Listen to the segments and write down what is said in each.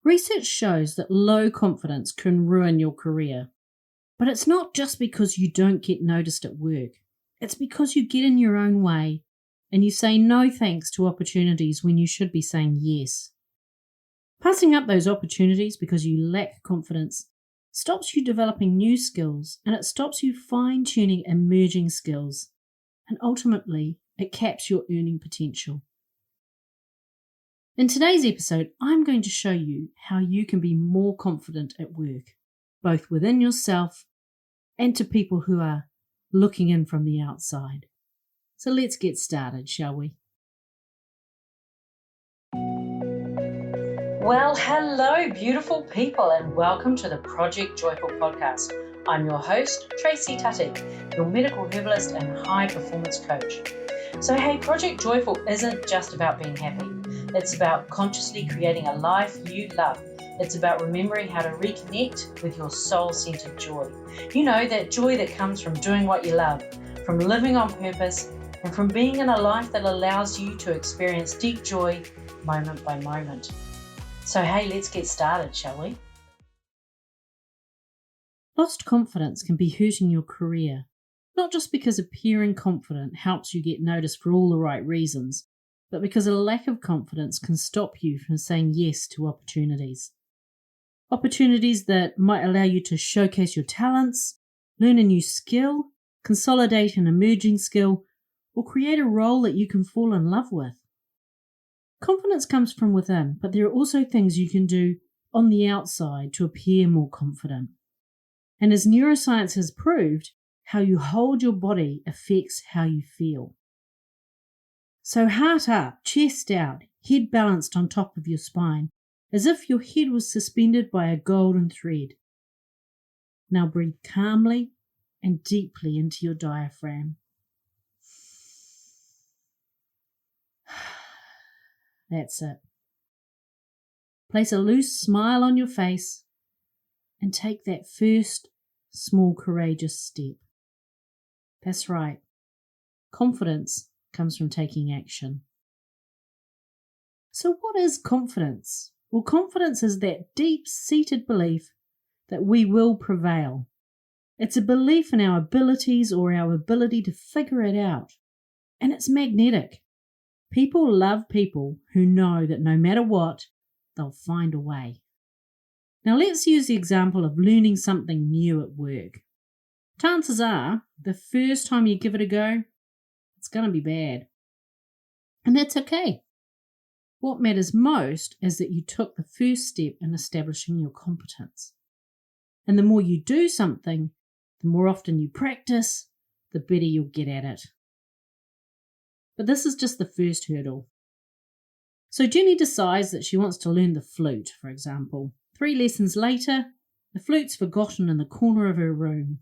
Research shows that low confidence can ruin your career. But it's not just because you don't get noticed at work. It's because you get in your own way and you say no thanks to opportunities when you should be saying yes. Passing up those opportunities because you lack confidence stops you developing new skills, and it stops you fine-tuning emerging skills. And ultimately, it caps your earning potential. In today's episode, I'm going to show you how you can be more confident at work, both within yourself and to people who are looking in from the outside. So let's get started, shall we? Well, hello, beautiful people, and welcome to the Project Joyful podcast. I'm your host, Tracy, your medical herbalist and high performance coach. So, hey, Project Joyful isn't just about being happy. It's about consciously creating a life you love. It's about remembering how to reconnect with your soul-centered joy. You know, that joy that comes from doing what you love, from living on purpose, and from being in a life that allows you to experience deep joy moment by moment. So, hey, let's get started, shall we? Lost confidence can be hurting your career, not just because appearing confident helps you get noticed for all the right reasons, but because a lack of confidence can stop you from saying yes to opportunities. Opportunities that might allow you to showcase your talents, learn a new skill, consolidate an emerging skill, or create a role that you can fall in love with. Confidence comes from within, but there are also things you can do on the outside to appear more confident. And as neuroscience has proved, how you hold your body affects how you feel. So heart up, chest out, head balanced on top of your spine, as if your head was suspended by a golden thread. Now breathe calmly and deeply into your diaphragm. That's it. Place a loose smile on your face and take that first small courageous step. That's right. Confidence comes from taking action. So what is confidence? Well, confidence is that deep-seated belief that we will prevail. It's a belief in our abilities or our ability to figure it out. And it's magnetic. People love people who know that no matter what, they'll find a way. Now let's use the example of learning something new at work. Chances are, the first time you give it a go, it's going to be bad. And that's okay. What matters most is that you took the first step in establishing your competence. And the more you do something, the more often you practice, the better you'll get at it. But this is just the first hurdle. So Jenny decides that she wants to learn the flute, for example. 3 lessons later, the flute's forgotten in the corner of her room.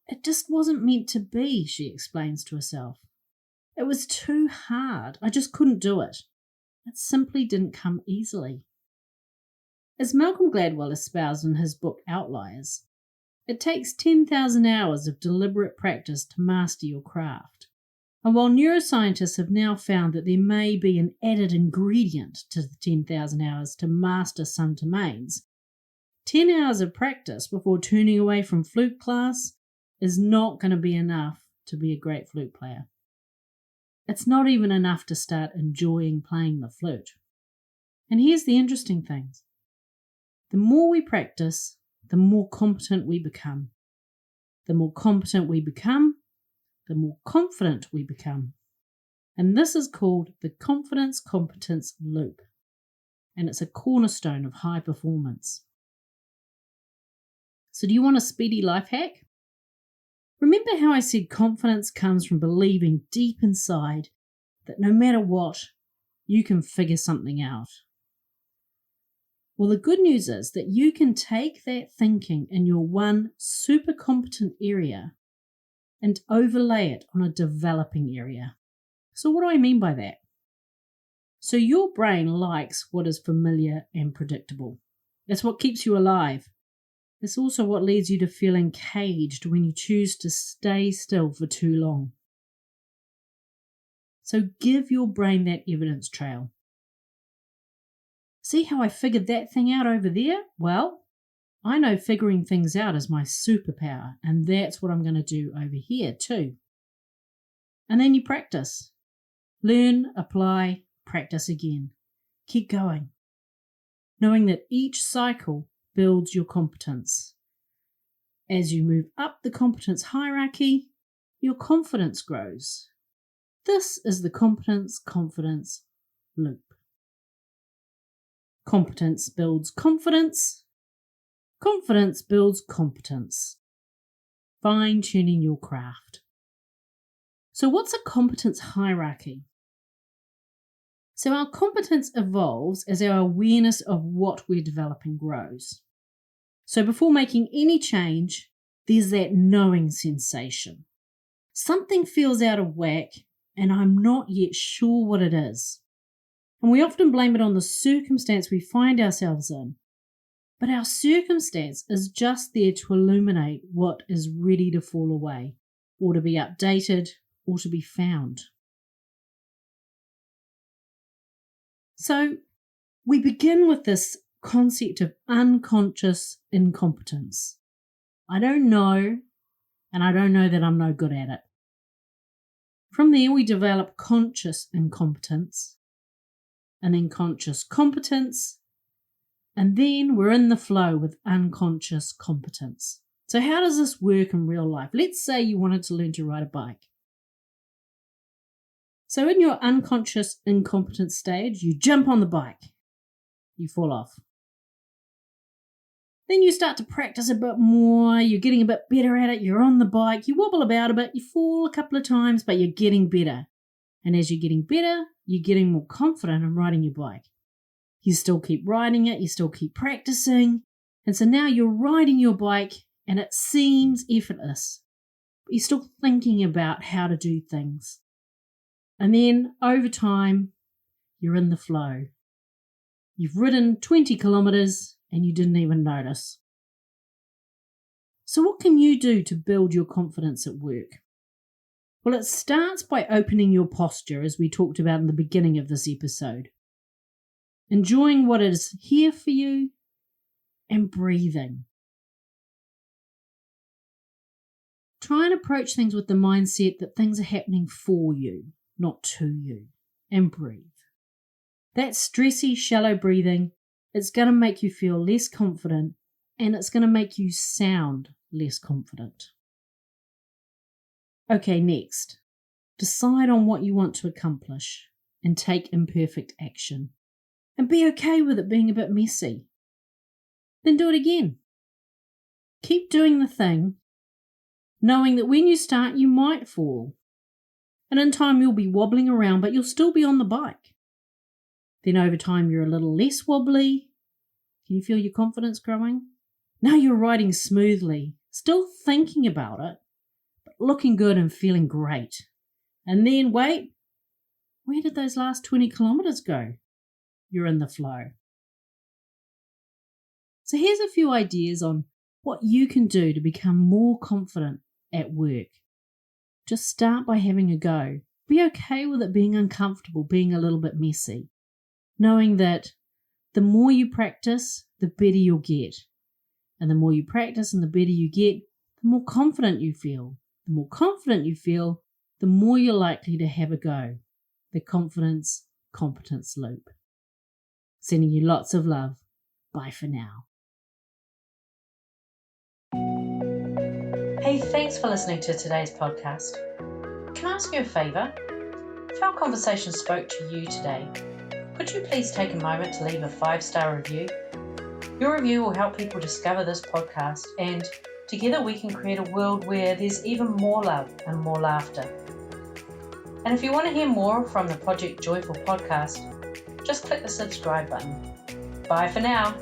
It just wasn't meant to be, she explains to herself. It was too hard. I just couldn't do it. It simply didn't come easily. As Malcolm Gladwell espoused in his book Outliers, it takes 10,000 hours of deliberate practice to master your craft. And while neuroscientists have now found that there may be an added ingredient to the 10,000 hours to master some domains, 10 hours of practice before turning away from flute class is not going to be enough to be a great flute player. It's not even enough to start enjoying playing the flute. And here's the interesting thing. The more we practice, the more competent we become. The more competent we become, the more confident we become. And this is called the confidence-competence loop. And it's a cornerstone of high performance. So do you want a speedy life hack? Remember how I said confidence comes from believing deep inside that no matter what, you can figure something out. Well, the good news is that you can take that thinking in your one super competent area and overlay it on a developing area. So what do I mean by that? So your brain likes what is familiar and predictable. It's what keeps you alive. It's also what leads you to feeling caged when you choose to stay still for too long. So give your brain that evidence trail. See how I figured that thing out over there? Well, I know figuring things out is my superpower, and that's what I'm going to do over here too. And then you practice. Learn, apply, practice again. Keep going. Knowing that each cycle builds your competence. As you move up the competence hierarchy, your confidence grows. This is the competence-confidence loop. Competence builds confidence. Confidence builds competence. Fine-tuning your craft. So what's a competence hierarchy? So our competence evolves as our awareness of what we're developing grows. So before making any change, there's that knowing sensation. Something feels out of whack and I'm not yet sure what it is. And we often blame it on the circumstance we find ourselves in. But our circumstance is just there to illuminate what is ready to fall away, or to be updated, or to be found. So we begin with this concept of unconscious incompetence. I don't know, and I don't know that I'm no good at it. From there, we develop conscious incompetence, and then conscious competence, and then we're in the flow with unconscious competence. So how does this work in real life? Let's say you wanted to learn to ride a bike. So in your unconscious incompetence stage, you jump on the bike. You fall off. Then you start to practice a bit more, you're getting a bit better at it, you're on the bike, you wobble about a bit, you fall a couple of times, but you're getting better. And as you're getting better, you're getting more confident in riding your bike. You still keep riding it, you still keep practicing, and so now you're riding your bike and it seems effortless, but you're still thinking about how to do things. And then over time, you're in the flow. You've ridden 20 kilometres and you didn't even notice. So what can you do to build your confidence at work? Well, it starts by opening your posture, as we talked about in the beginning of this episode. Enjoying what is here for you and breathing. Try and approach things with the mindset that things are happening for you, not to you, and breathe. That stressy, shallow breathing, it's going to make you feel less confident and it's going to make you sound less confident. Okay, next. Decide on what you want to accomplish and take imperfect action. And be okay with it being a bit messy. Then do it again. Keep doing the thing, knowing that when you start, you might fall. And in time, you'll be wobbling around, but you'll still be on the bike. Then over time, you're a little less wobbly. Can you feel your confidence growing? Now you're riding smoothly, still thinking about it, but looking good and feeling great. And then, wait, where did those last 20 kilometres go? You're in the flow. So here's a few ideas on what you can do to become more confident at work. Just start by having a go. Be okay with it being uncomfortable, being a little bit messy. Knowing that the more you practice, the better you'll get. And the more you practice and the better you get, the more confident you feel. The more confident you feel, the more you're likely to have a go. The confidence-competence loop. Sending you lots of love. Bye for now. Hey, thanks for listening to today's podcast. Can I ask you a favour? If our conversation spoke to you today, could you please take a moment to leave a 5-star review? Your review will help people discover this podcast, and together we can create a world where there's even more love and more laughter. And if you want to hear more from the Project Joyful podcast, just click the subscribe button. Bye for now.